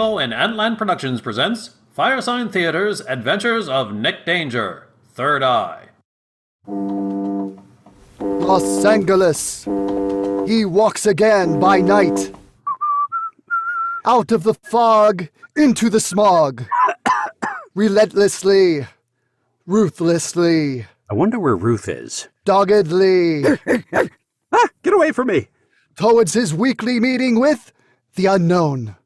MAVO and Antland Productions presents Firesign Theater's Adventures of Nick Danger, Third Eye. Los Angeles. He walks again by night. Out of the fog, into the smog. Relentlessly. Ruthlessly. I wonder where Ruth is. Doggedly. Get away from me! Towards his weekly meeting with the unknown.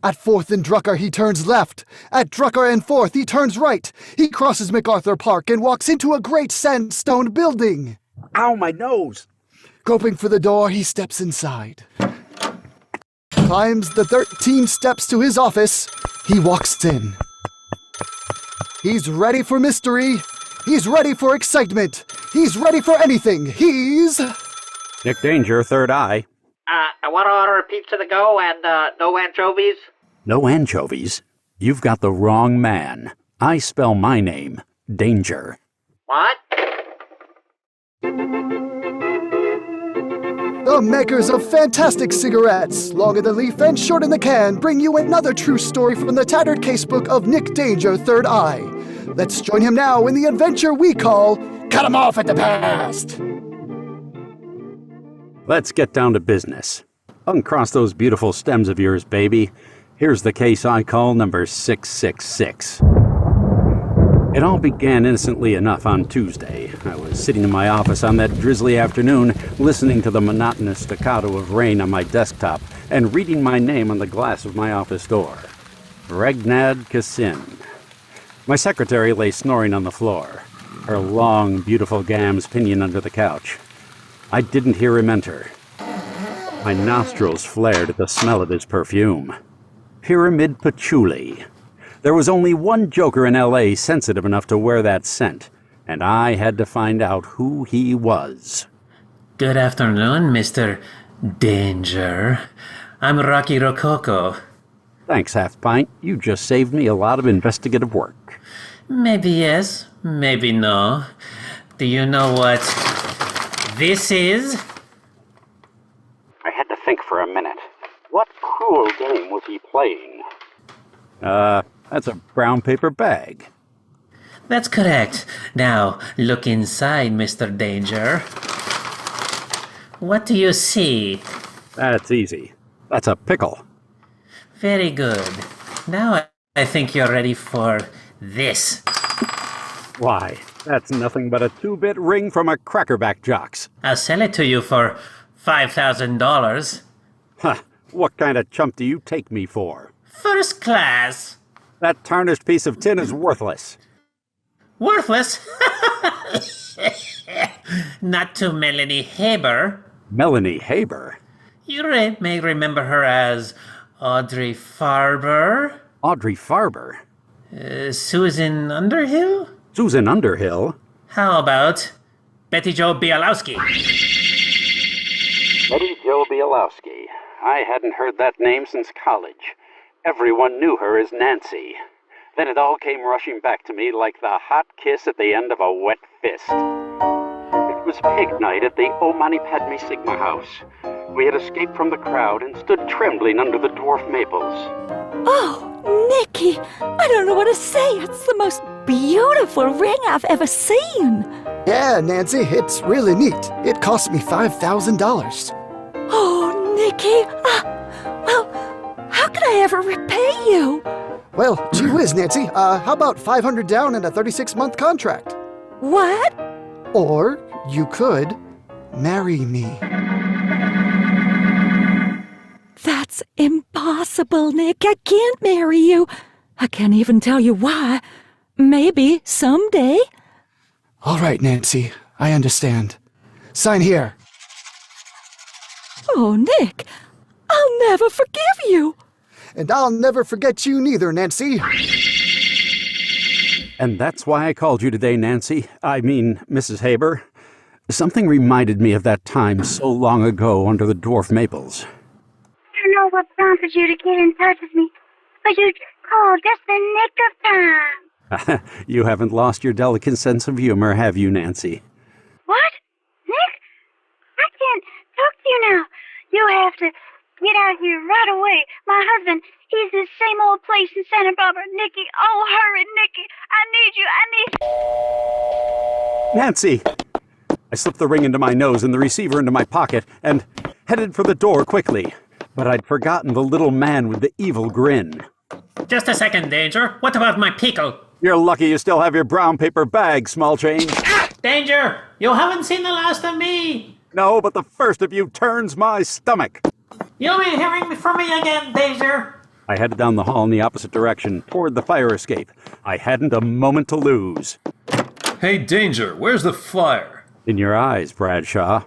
At 4th and Drucker, he turns left. At Drucker and 4th, he turns right. He crosses MacArthur Park and walks into a great sandstone building. Ow, my nose! Groping for the door, he steps inside. Climbs the 13 steps to his office. He walks in. He's ready for mystery. He's ready for excitement. He's ready for anything. He's... Nick Danger, Third Eye. I want to order a pizza to go and no anchovies. No anchovies? You've got the wrong man. I spell my name, Danger. What? The makers of fantastic cigarettes, long in the leaf and short in the can, bring you another true story from the tattered casebook of Nick Danger, Third Eye. Let's join him now in the adventure we call Cut 'em Off at the Past. Let's get down to business. Uncross those beautiful stems of yours, baby. Here's the case I call number 666. It all began innocently enough on Tuesday. I was sitting in my office on that drizzly afternoon, listening to the monotonous staccato of rain on my desktop and reading my name on the glass of my office door. Regnad Kassin. My secretary lay snoring on the floor, her long, beautiful gams pinioned under the couch. I didn't hear him enter. My nostrils flared at the smell of his perfume. Pyramid Patchouli. There was only one joker in L.A. sensitive enough to wear that scent, and I had to find out who he was. Good afternoon, Mr. Danger. I'm Rocky Rococo. Thanks, Half Pint. You just saved me a lot of investigative work. Maybe yes, maybe no. Do you know what this is? I had to think for a minute. What cruel game was he playing? That's a brown paper bag. That's correct. Now, look inside, Mr. Danger. What do you see? That's easy. That's a pickle. Very good. Now I think you're ready for this. Why, that's nothing but a 2-bit ring from a crackerback jocks. I'll sell it to you for $5,000. Huh, what kind of chump do you take me for? First class. That tarnished piece of tin is worthless. Worthless? Not to Melanie Haber. Melanie Haber? You may remember her as Audrey Farber. Audrey Farber? Susan Underhill? Susan Underhill? How about Betty Jo Bialowski? Betty Jo Bialowski. I hadn't heard that name since college. Everyone knew her as Nancy. Then it all came rushing back to me like the hot kiss at the end of a wet fist. It was pig night at the O Mani Padme Sigma house. We had escaped from the crowd and stood trembling under the dwarf maples. Oh, Nicky, I don't know what to say. It's the most beautiful ring I've ever seen. Yeah, Nancy, it's really neat. It cost me $5,000. Oh, Nicky, well, how could I ever repay you? Well, gee whiz, Nancy. How about $500 down and a 36-month contract? What? Or you could marry me. That's impossible, Nick. I can't marry you. I can't even tell you why. Maybe someday. All right, Nancy. I understand. Sign here. Oh, Nick, I'll never forgive you. And I'll never forget you neither, Nancy. And that's why I called you today, Nancy. I mean, Mrs. Haber. Something reminded me of that time so long ago under the dwarf maples. I don't know what prompted you to get in touch with me, but you called just the nick of time. You haven't lost your delicate sense of humor, have you, Nancy? What? Nick? I can't talk to you now. You have to get out here right away. My husband, he's the same old place in Santa Barbara. Nicky, oh, hurry, Nicky. I need you. Nancy! I slipped the ring into my nose and the receiver into my pocket and headed for the door quickly. But I'd forgotten the little man with the evil grin. Just a second, Danger. What about my pickle? You're lucky you still have your brown paper bag, small change. Danger! You haven't seen the last of me! No, but the first of you turns my stomach. You'll be hearing from me again, Danger! I headed down the hall in the opposite direction, toward the fire escape. I hadn't a moment to lose. Hey, Danger, where's the fire? In your eyes, Bradshaw.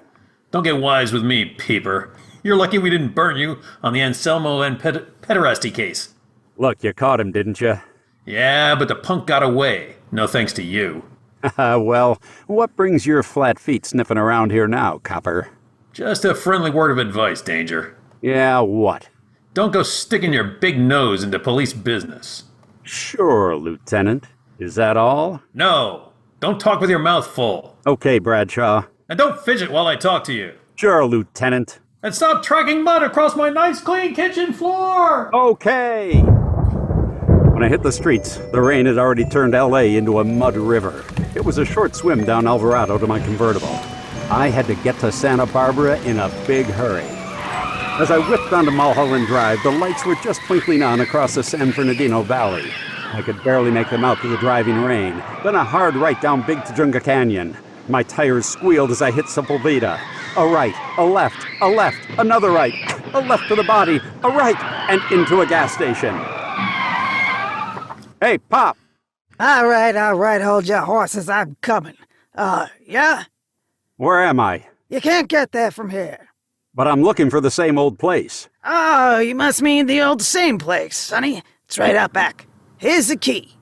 Don't get wise with me, Peeper. You're lucky we didn't burn you on the Anselmo and pederasty case. Look, you caught him, didn't you? Yeah, but the punk got away. No thanks to you. Well, what brings your flat feet sniffing around here now, copper? Just a friendly word of advice, Danger. Yeah, what? Don't go sticking your big nose into police business. Sure, Lieutenant. Is that all? No, don't talk with your mouth full. Okay, Bradshaw. And don't fidget while I talk to you. Sure, Lieutenant. And stop tracking mud across my nice clean kitchen floor! Okay! When I hit the streets, the rain had already turned L.A. into a mud river. It was a short swim down Alvarado to my convertible. I had to get to Santa Barbara in a big hurry. As I whipped onto Mulholland Drive, the lights were just twinkling on across the San Bernardino Valley. I could barely make them out through the driving rain. Then a hard right down Big Tujunga Canyon. My tires squealed as I hit Sepulveda. A right, a left, another right, a left to the body, a right, and into a gas station. Hey, Pop! All right, hold your horses, I'm coming. Yeah? Where am I? You can't get there from here. But I'm looking for the same old place. Oh, you must mean the old same place, sonny. It's right out back. Here's the key.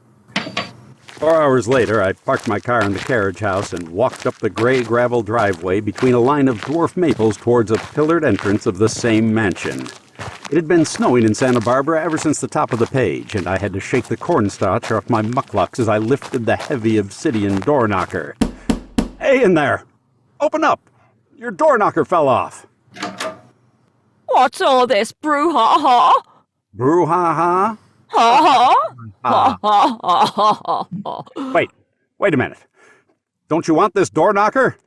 4 hours later, I parked my car in the carriage house and walked up the gray gravel driveway between a line of dwarf maples towards a pillared entrance of the same mansion. It had been snowing in Santa Barbara ever since the top of the page, and I had to shake the cornstarch off my mucklucks as I lifted the heavy obsidian door knocker. Hey, in there! Open up! Your door knocker fell off. What's all this brouhaha? Brouhaha? Ha ha? Ha ha ha ha. Wait a minute. Don't you want this door knocker?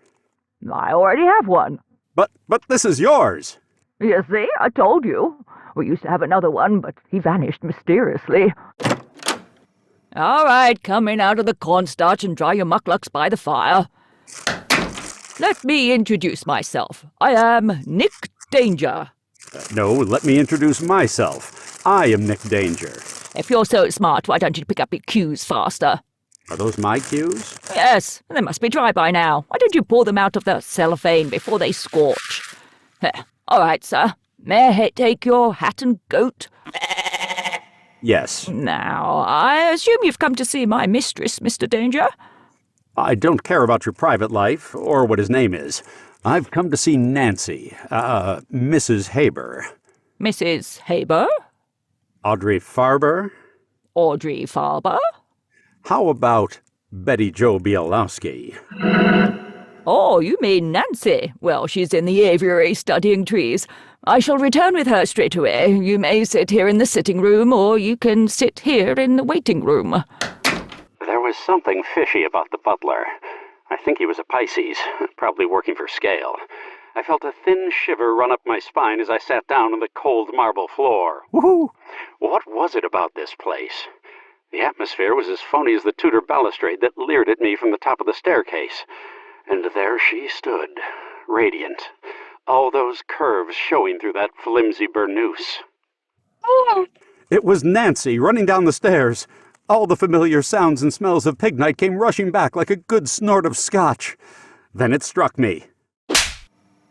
I already have one. But this is yours. You see, I told you. We used to have another one, but he vanished mysteriously. All right, come in out of the cornstarch and dry your mucklucks by the fire. Let me introduce myself. I am Nick Danger. No, let me introduce myself. I am Nick Danger. If you're so smart, why don't you pick up your cues faster? Are those my cues? Yes, they must be dry by now. Why don't you pull them out of the cellophane before they scorch? All right, sir. May I take your hat and coat? Yes. Now, I assume you've come to see my mistress, Mr. Danger? I don't care about your private life, or what his name is. I've come to see Nancy, Mrs. Haber. Mrs. Haber? Audrey Farber? Audrey Farber? How about Betty Jo Bielowski? Oh, you mean Nancy. Well, she's in the aviary studying trees. I shall return with her straight away. You may sit here in the sitting room, or you can sit here in the waiting room. There was something fishy about the butler. I think he was a Pisces, probably working for scale. I felt a thin shiver run up my spine as I sat down on the cold marble floor. Woohoo! What was it about this place? The atmosphere was as phony as the Tudor balustrade that leered at me from the top of the staircase. And there she stood, radiant, all those curves showing through that flimsy burnoose. It was Nancy running down the stairs. All the familiar sounds and smells of pig night came rushing back like a good snort of scotch. Then it struck me.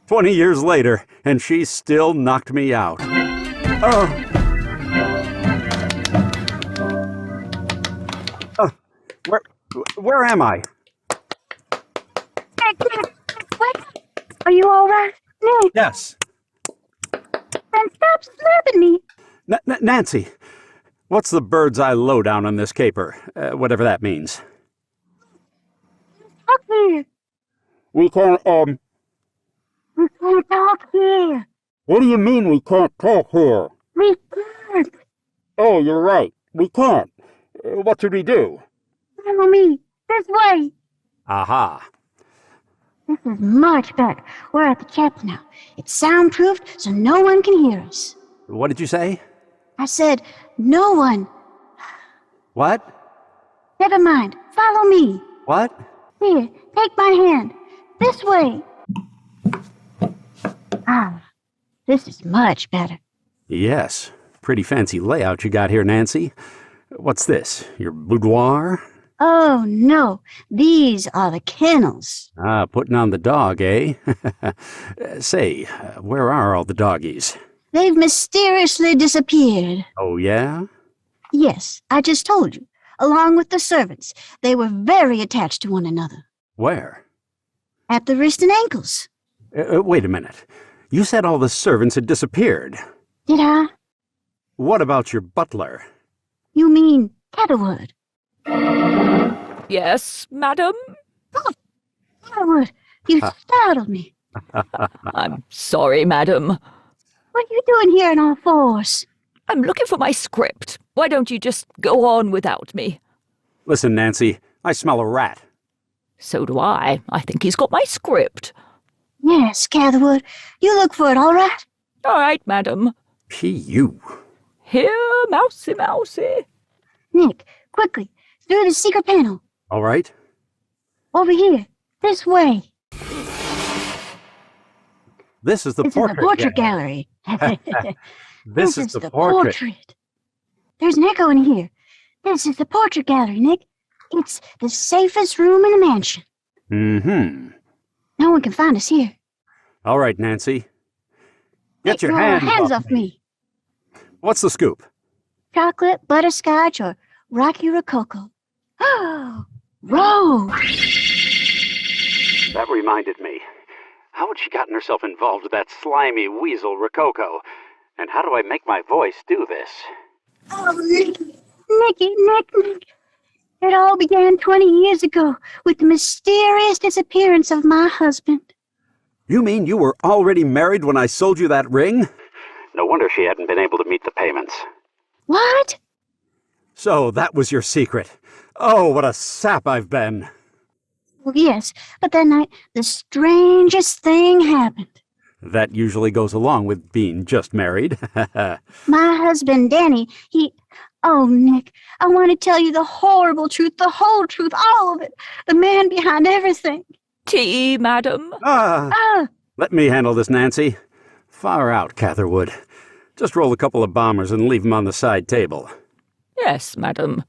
20 years later, and she still knocked me out. Where am I? What? Are you all right? Nick, Yes. then stop slapping me. Nancy, what's the bird's eye lowdown on this caper? Whatever that means. Talk here. We can't We can't talk here. What do you mean we can't talk here? We can't. Oh, you're right. We can't. What should we do? Follow me. This way. Aha. This is much better. We're at the cabin now. It's soundproofed, so no one can hear us. What did you say? I said, no one. What? Never mind. Follow me. What? Here, take my hand. This way. Ah, this is much better. Yes. Pretty fancy layout you got here, Nancy. What's this? Your boudoir? Oh, no. These are the kennels. Ah, putting on the dog, eh? Say, where are all the doggies? They've mysteriously disappeared. Oh, yeah? Yes, I just told you. Along with the servants. They were very attached to one another. Where? At the wrist and ankles. Wait a minute. You said all the servants had disappeared. Did I? What about your butler? You mean Catherwood? Yes, madam? Catherwood, you startled me. I'm sorry, madam. What are you doing here in all fours? I'm looking for my script. Why don't you just go on without me? Listen, Nancy, I smell a rat. So do I. I think he's got my script. Yes, Catherwood. You look for it, all right? All right, madam. P.U. Here, mousy, mousy. Nick, quickly, through the secret panel. All right. Over here. This way. This is the This portrait. is the portrait gallery. This is the portrait. There's an echo in here. This is the portrait gallery, Nick. It's the safest room in the mansion. Mm-hmm. No one can find us here. All right, Nancy. Get your hands off me. What's the scoop? Chocolate, butterscotch, or Rocky Rococo. Oh, Rose! That reminded me. How had she gotten herself involved with that slimy weasel Rococo? And how do I make my voice do this? Oh, Nick. It all began 20 years ago with the mysterious disappearance of my husband. You mean you were already married when I sold you that ring? No wonder she hadn't been able to meet the payments. What? So that was your secret. Oh, what a sap I've been. Well, yes, but that night, the strangest thing happened. That usually goes along with being just married. My husband, Danny, Oh, Nick, I want to tell you the horrible truth, the whole truth, all of it. The man behind everything. Tea, madam. Let me handle this, Nancy. Far out, Catherwood. Just roll a couple of bombers and leave them on the side table. Yes, madam.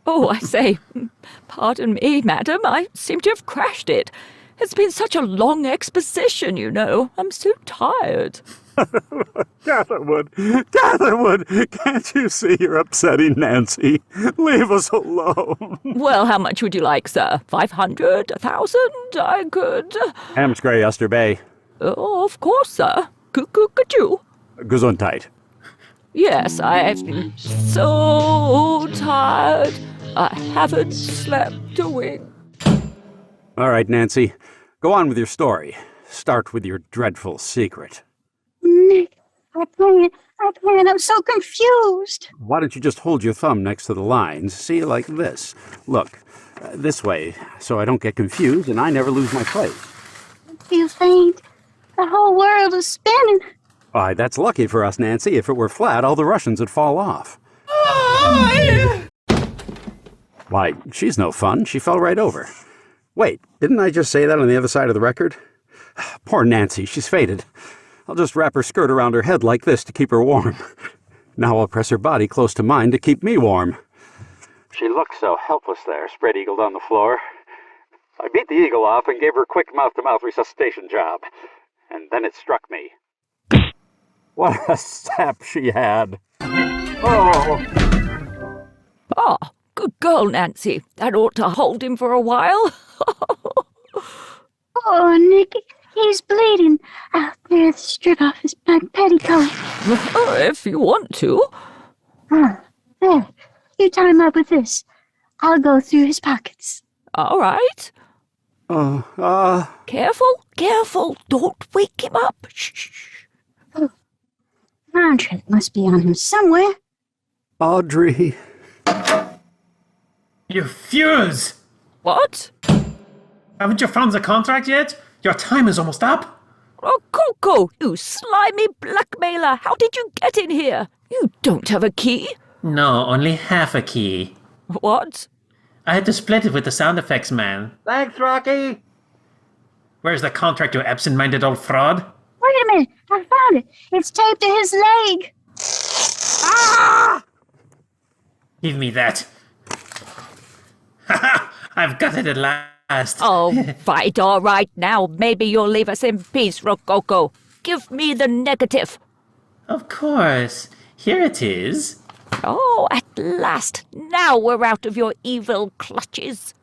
Oh, I say, pardon me, madam. I seem to have crashed it. It's been such a long exposition, you know. I'm so tired. Catherwood, can't you see you're upsetting Nancy? Leave us alone. Well, how much would you like, sir? 500? 1,000? I could... Amscray, Uster Bay. Oh, of course, sir. Could-you? Gesundheit. Yes, I've been so tired. I haven't slept a wink. All right, Nancy. Go on with your story. Start with your dreadful secret. Nick, I can't. I'm so confused. Why don't you just hold your thumb next to the lines? See, like this. Look, this way, so I don't get confused and I never lose my place. I feel faint. The whole world is spinning. Why, that's lucky for us, Nancy. If it were flat, all the Russians would fall off. Why, she's no fun. She fell right over. Wait, didn't I just say that on the other side of the record? Poor Nancy, she's faded. I'll just wrap her skirt around her head like this to keep her warm. Now I'll press her body close to mine to keep me warm. She looked so helpless there, spread-eagled on the floor. I beat the eagle off and gave her a quick mouth-to-mouth resuscitation job. And then it struck me. What a sap she had. Oh! Ah, good girl, Nancy. That ought to hold him for a while. Oh, Nick, he's bleeding. I'll tear the strip off his black petticoat. If you want to. There, you tie him up with this. I'll go through his pockets. All right. Careful, careful. Don't wake him up. Shh. Contract must be on him somewhere. Audrey. You fuse! What? Haven't you found the contract yet? Your time is almost up. Rococo, you slimy blackmailer. How did you get in here? You don't have a key. No, only half a key. What? I had to split it with the sound effects man. Thanks, Rocky. Where's the contract, you absent-minded old fraud? Wait a minute, I found it. It's taped to his leg. Give me that. Ha! I've got it at last. Oh, right, all right. Now maybe you'll leave us in peace, Rococo. Give me the negative. Of course. Here it is. Oh, at last. Now we're out of your evil clutches.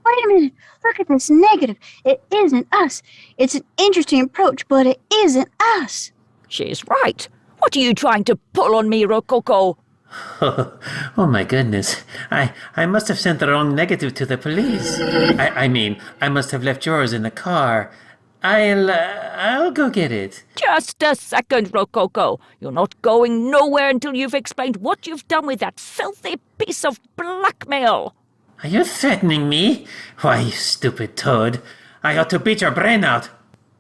Wait a minute, look at this negative. It isn't us. It's an interesting approach, but it isn't us. She's right. What are you trying to pull on me, Rococo? Oh my goodness. I must have sent the wrong negative to the police. I mean, I must have left yours in the car. I'll go get it. Just a second, Rococo. You're not going nowhere until you've explained what you've done with that filthy piece of blackmail. Are you threatening me? Why, you stupid toad. I ought to beat your brain out.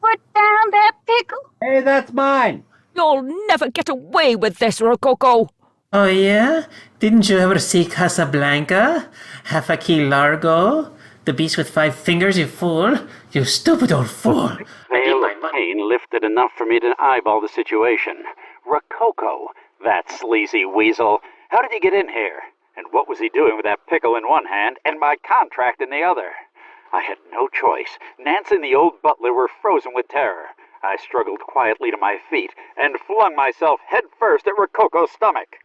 Put down that pickle. Hey, that's mine. You'll never get away with this, Rococo. Oh yeah? Didn't you ever see Casablanca? Half a key Largo? The beast with 5 fingers, you fool. You stupid old fool. Veil of pain lifted enough for me to eyeball the situation. Rococo, that sleazy weasel. How did he get in here? And what was he doing with that pickle in one hand and my contract in the other? I had no choice. Nance and the old butler were frozen with terror. I struggled quietly to my feet and flung myself headfirst at Rococo's stomach.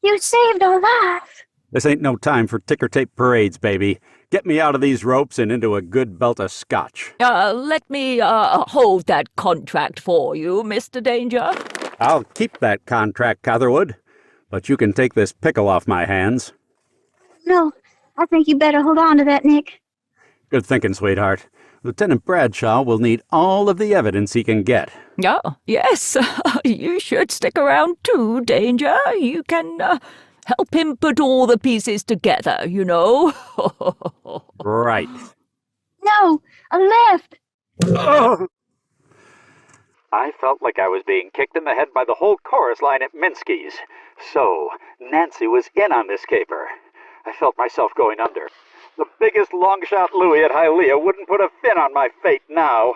You saved our lives. This ain't no time for ticker tape parades, baby. Get me out of these ropes and into a good belt of scotch. Let me, hold that contract for you, Mr. Danger. I'll keep that contract, Catherwood, but you can take this pickle off my hands. No, I think you better hold on to that, Nick. Good thinking, sweetheart. Lieutenant Bradshaw will need all of the evidence he can get. Oh, yes. You should stick around too, Danger. You can, help him put all the pieces together, you know. Right. No, a left. I felt like I was being kicked in the head by the whole chorus line at Minsky's. So, Nancy was in on this caper. I felt myself going under. The biggest long-shot Louie at Hialeah wouldn't put a fin on my fate now.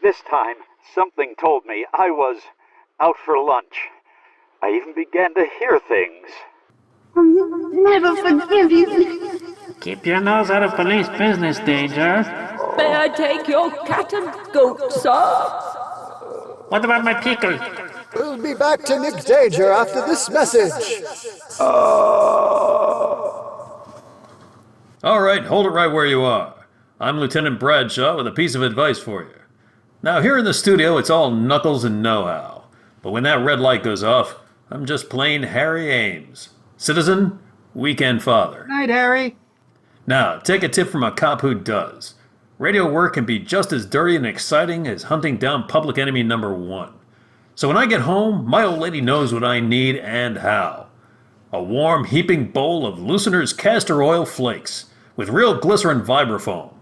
This time, something told me I was out for lunch. I even began to hear things. I'll never forgive you. Keep your nose out of police business, Danger. May I take your cat and goat, sir? What about my pickle? We'll be back to Nick Danger after this message. All right, hold it right where you are. I'm Lieutenant Bradshaw with a piece of advice for you. Now, here in the studio, it's all knuckles and know-how. But when that red light goes off, I'm just plain Harry Ames. Citizen, weekend father. Night, Harry. Now, take a tip from a cop who does. Radio work can be just as dirty and exciting as hunting down public enemy number 1. So when I get home, my old lady knows what I need and how. A warm, heaping bowl of Loosener's castor oil flakes with real glycerin vibrafoam.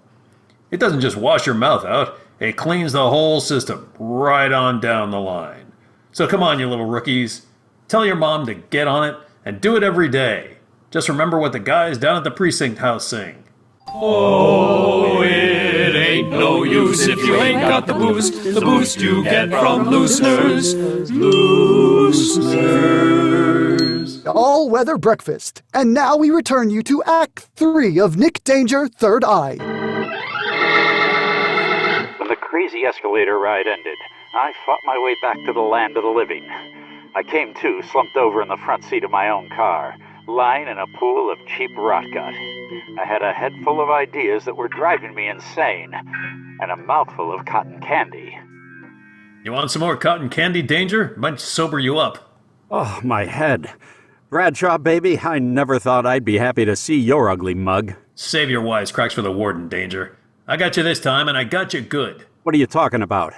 It doesn't just wash your mouth out, it cleans the whole system right on down the line. So come on, you little rookies. Tell your mom to get on it and do it every day. Just remember what the guys down at the precinct house sing. Oh, it ain't no use if you ain't got the boost you get from Looseners. Looseners. All-weather breakfast. And now we return you to Act 3 of Nick Danger, Third Eye. When the crazy escalator ride ended, I fought my way back to the land of the living. I came to, slumped over in the front seat of my own car, lying in a pool of cheap rotgut. I had a head full of ideas that were driving me insane, and a mouthful of cotton candy. You want some more cotton candy, Danger? Might sober you up. Oh, my head. Bradshaw, baby, I never thought I'd be happy to see your ugly mug. Save your wisecracks for the warden, Danger. I got you this time, and I got you good. What are you talking about?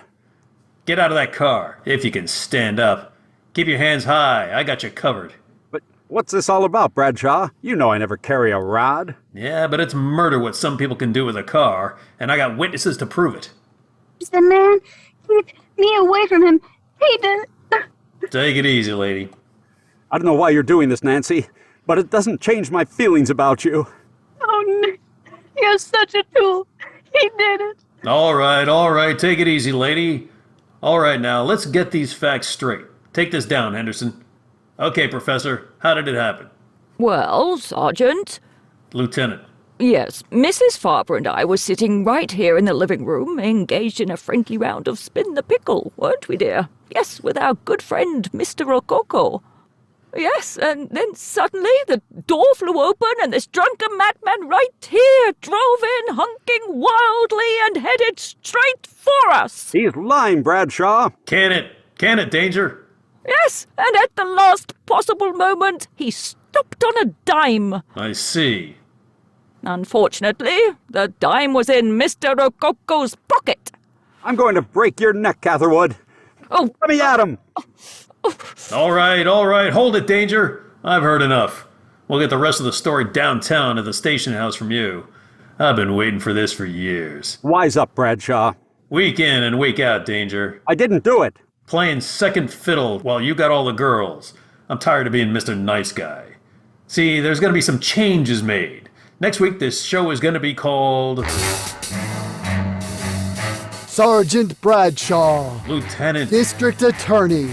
Get out of that car, if you can stand up. Keep your hands high. I got you covered. But what's this all about, Bradshaw? You know I never carry a rod. Yeah, but it's murder what some people can do with a car, and I got witnesses to prove it. The man, keep me away from him. He did. Take it easy, lady. I don't know why you're doing this, Nancy, but it doesn't change my feelings about you. Oh, Nick, you're such a tool. He did it. All right. Take it easy, lady. All right, now, let's get these facts straight. Take this down, Henderson. Okay, Professor, how did it happen? Well, Sergeant. Lieutenant. Yes, Mrs. Farber and I were sitting right here in the living room, engaged in a franky round of spin the pickle, weren't we, dear? Yes, with our good friend, Mr. Rococo. Yes, and then suddenly the door flew open and this drunken madman right here drove in, honking wildly and headed straight for us. He's lying, Bradshaw. Can it, Danger? Yes, and at the last possible moment, he stopped on a dime. I see. Unfortunately, the dime was in Mr. Rococo's pocket. I'm going to break your neck, Catherwood. Oh, Let me at him. All right. Hold it, Danger. I've heard enough. We'll get the rest of the story downtown at the station house from you. I've been waiting for this for years. Wise up, Bradshaw. Week in and week out, Danger. I didn't do it. Playing second fiddle while you got all the girls. I'm tired of being Mr. Nice Guy. See, there's going to be some changes made. Next week, this show is going to be called... Sergeant Bradshaw, Lieutenant. District Attorney.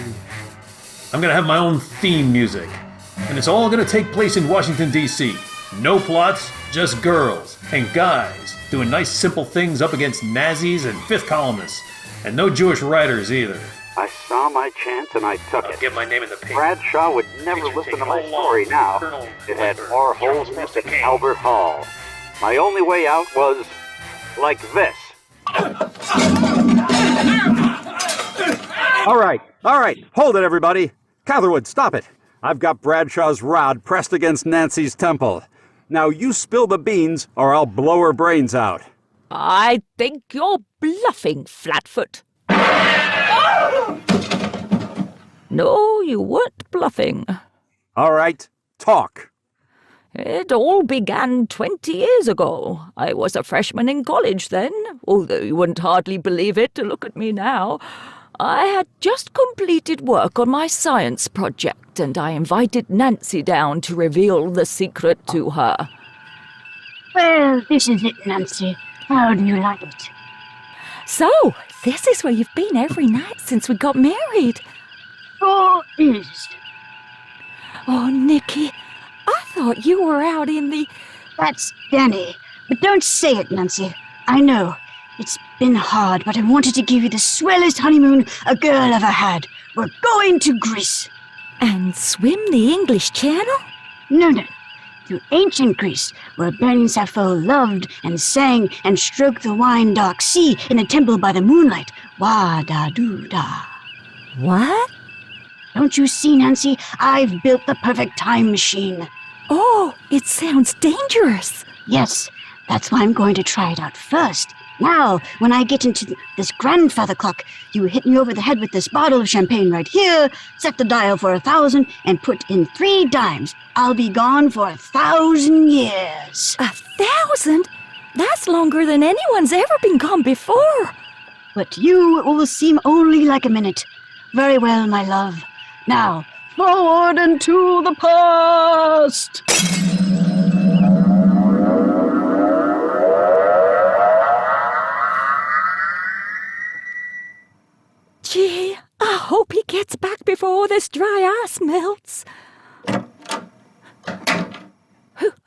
I'm going to have my own theme music. And it's all going to take place in Washington, D.C. No plots, just girls and guys doing nice simple things up against Nazis and fifth columnists. And no Jewish writers either. I saw my chance and I took it. Get my name in the paper. Bradshaw would never listen to my story now. It had more holes in it than Albert Hall. My only way out was like this. All right. Hold it, everybody. Catherwood, stop it. I've got Bradshaw's rod pressed against Nancy's temple. Now you spill the beans or I'll blow her brains out. I think you're bluffing, Flatfoot. No, you weren't bluffing. All right, talk. It all began 20 years ago. I was a freshman in college then, although you wouldn't hardly believe it to look at me now. I had just completed work on my science project, and I invited Nancy down to reveal the secret to her. Well, this is it, Nancy. How do you like it? So, this is where you've been every night since we got married. Sure is. Oh, Nicky, I thought you were out in the... That's Danny. But don't say it, Nancy. I know. It's been hard, but I wanted to give you the swellest honeymoon a girl ever had. We're going to Greece. And swim the English Channel? No. To ancient Greece, where burning Sappho loved and sang and stroked the wine-dark sea in a temple by the moonlight. Wa-da-doo-da. What? Don't you see, Nancy? I've built the perfect time machine. Oh, it sounds dangerous. Yes, that's why I'm going to try it out first. Now, when I get into this grandfather clock, you hit me over the head with this bottle of champagne right here, set the dial for 1,000, and put in 3 dimes. I'll be gone for 1,000 years. 1,000? That's longer than anyone's ever been gone before. But to you, it will seem only like a minute. Very well, my love. Now, forward into the past! Gee, I hope he gets back before this dry ice melts.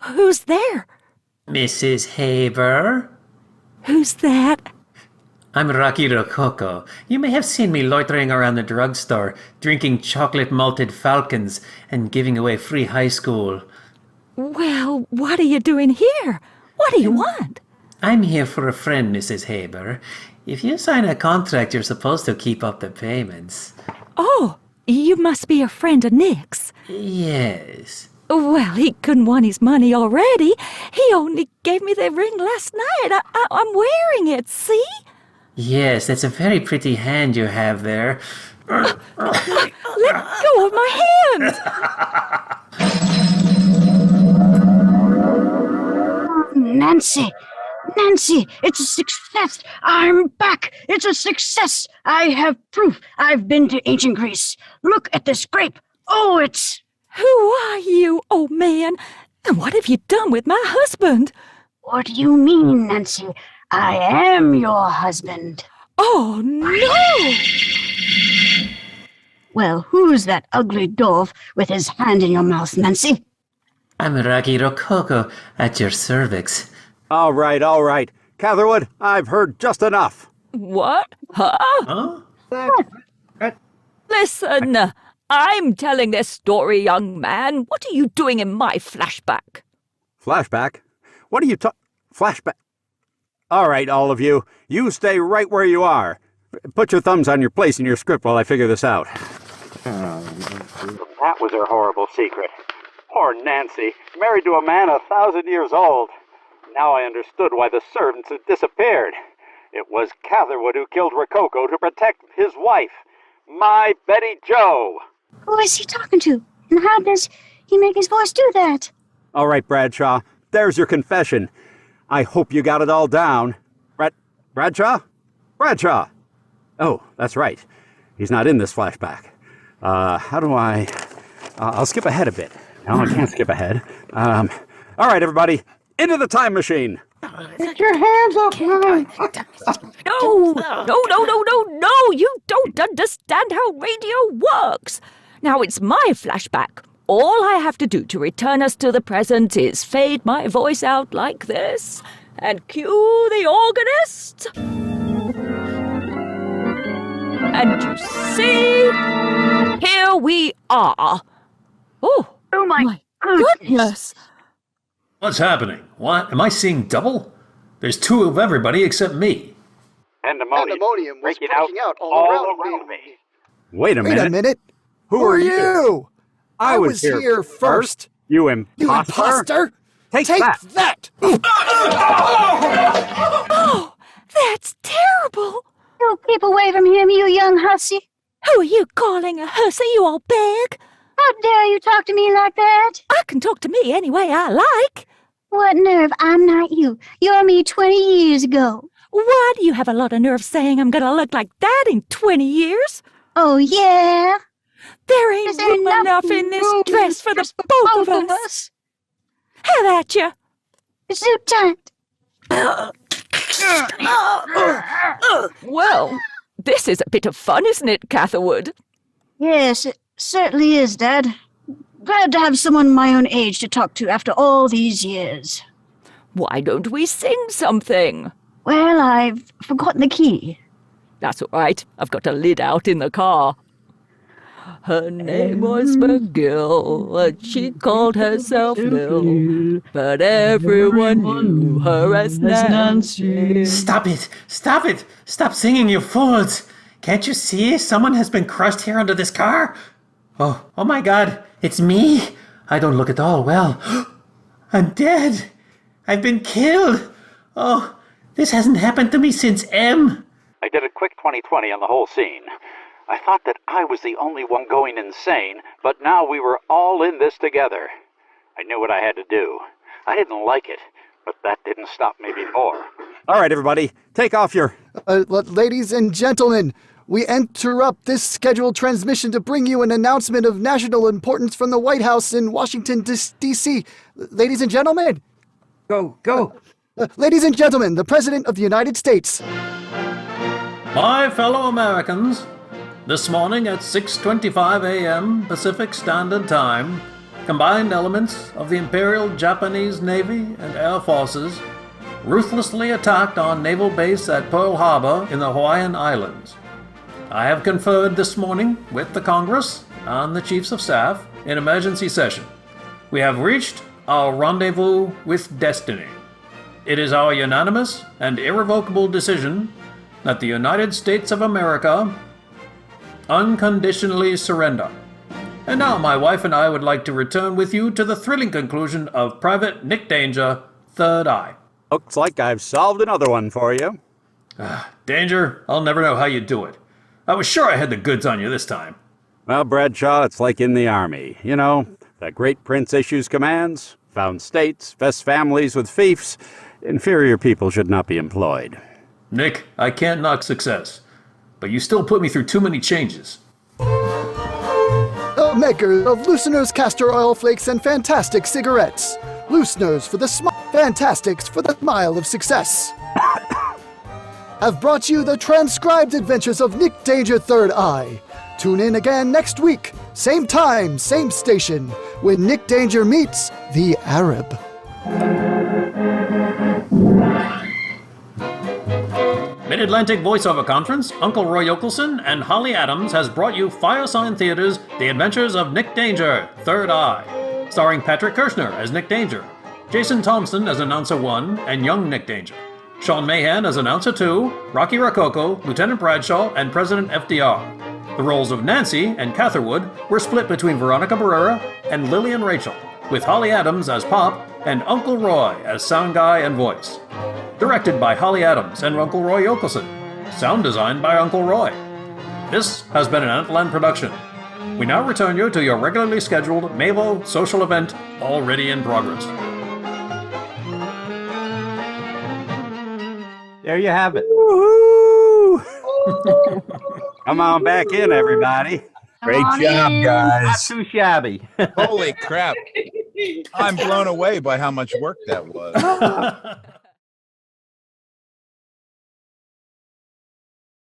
Who's there? Mrs. Haber? Who's that? I'm Rocky Rococo. You may have seen me loitering around the drugstore, drinking chocolate malted falcons and giving away free high school. Well, what are you doing here? What do you want? I'm here for a friend, Mrs. Haber. If you sign a contract, you're supposed to keep up the payments. Oh, You must be a friend of Nick's. Yes. Well, he couldn't want his money already. He only gave me the ring last night. I'm wearing it, see? Yes, that's a very pretty hand you have there. Let go of my hand! Nancy! Nancy, it's a success! I'm back! It's a success! I have proof. I've been to ancient Greece. Look at this grape. Oh, it's... Who are you, old man? And what have you done with my husband? What do you mean, Nancy? I am your husband. Oh, no! Well, who's that ugly dwarf with his hand in your mouth, Nancy? I'm Rocky Rococo at your cervix. All right. Catherwood, I've heard just enough. What? Huh? Listen, I'm telling this story, young man. What are you doing in my flashback? Flashback? What are you Flashback? All right, all of you. You stay right where you are. Put your thumbs on your place in your script while I figure this out. That was her horrible secret. Poor Nancy, married to a man 1,000 years old. Now I understood why the servants had disappeared. It was Catherwood who killed Rococo to protect his wife, my Betty Jo. Who is he talking to? And how does he make his voice do that? All right, Bradshaw, there's your confession. I hope you got it all down. Bradshaw? Bradshaw! Oh, that's right. He's not in this flashback. How do I... I'll skip ahead a bit. No, I can't skip ahead. All right, everybody, into the time machine. Get your hands off mine! No! You don't understand how radio works. Now it's my flashback. All I have to do to return us to the present is fade my voice out like this and cue the organist. And you see, here we are. Oh my goodness. What's happening? What? Am I seeing double? There's two of everybody except me. Pandemonium was breaking out all around me. Wait a minute. Who are you? I was here first. You imposter? You imposter? Take that! Oh, that's terrible. You keep away from him, you young hussy. Who are you calling a hussy, you old bag? How dare you talk to me like that? I can talk to me any way I like. What nerve? I'm not you. You're me 20 years ago. Why do you have a lot of nerve saying I'm gonna look like that in 20 years? Oh, yeah? There ain't room enough in this dress for the both of us. Have at you. It's so tight. Well, this is a bit of fun, isn't it, Catherwood? Yes, it certainly is, Dad. Glad to have someone my own age to talk to after all these years. Why don't we sing something? Well, I've forgotten the key. That's all right. I've got a lid out in the car. Her name was McGill, and she called herself Lil, but everyone knew her as Nancy. Stop it! Stop singing, you fools! Can't you see someone has been crushed here under this car? Oh my God, it's me! I don't look at all well. I'm dead! I've been killed! Oh, this hasn't happened to me since M. I did a quick 20/20 on the whole scene. I thought that I was the only one going insane, but now we were all in this together. I knew what I had to do. I didn't like it, but that didn't stop me before. All right, everybody, take off your... Ladies and gentlemen, we interrupt this scheduled transmission to bring you an announcement of national importance from the White House in Washington, D.C. Ladies and gentlemen. Go. Ladies and gentlemen, the President of the United States. My fellow Americans, this morning at 6:25 a.m. Pacific Standard Time, combined elements of the Imperial Japanese Navy and Air Forces ruthlessly attacked our naval base at Pearl Harbor in the Hawaiian Islands. I have conferred this morning with the Congress and the Chiefs of Staff in emergency session. We have reached our rendezvous with destiny. It is our unanimous and irrevocable decision that the United States of America unconditionally surrender. And now my wife and I would like to return with you to the thrilling conclusion of Private Nick Danger, Third Eye. Looks like I've solved another one for you. Danger, I'll never know how you do it. I was sure I had the goods on you this time. Well, Bradshaw, it's like in the Army. You know, the great prince issues commands, found states, vests families with fiefs. Inferior people should not be employed. Nick, I can't knock success, but you still put me through too many changes. The makers of Looseners Castor Oil Flakes and Fantastic Cigarettes. Looseners for the Fantastics for the smile of success. Have brought you the transcribed adventures of Nick Danger Third Eye. Tune in again next week, same time, same station, when Nick Danger meets the Arab. Mid-Atlantic Voiceover Conference, Uncle Roy Yokelson and Holly Adams has brought you Firesign Theater's The Adventures of Nick Danger, Third Eye, starring Patrick Kirchner as Nick Danger, Jason Thomsen as Announcer 1 and Young Nick Danger, Sean Mahan as Announcer 2, Rocky Rococo, Lieutenant Bradshaw, and President FDR. The roles of Nancy and Catherwood were split between Veronica Bararra and Lillian Rachel, with Holly Adams as Pop and Uncle Roy as Sound Guy and Voice. Directed by Holly Adams and Uncle Roy Yokelson. Sound designed by Uncle Roy. This has been an Antland production. We now return you to your regularly scheduled MAVO social event, already in progress. There you have it. Woohoo! Come on back in, everybody. Great job, guys. Not too shabby. Holy crap. I'm blown away by how much work that was.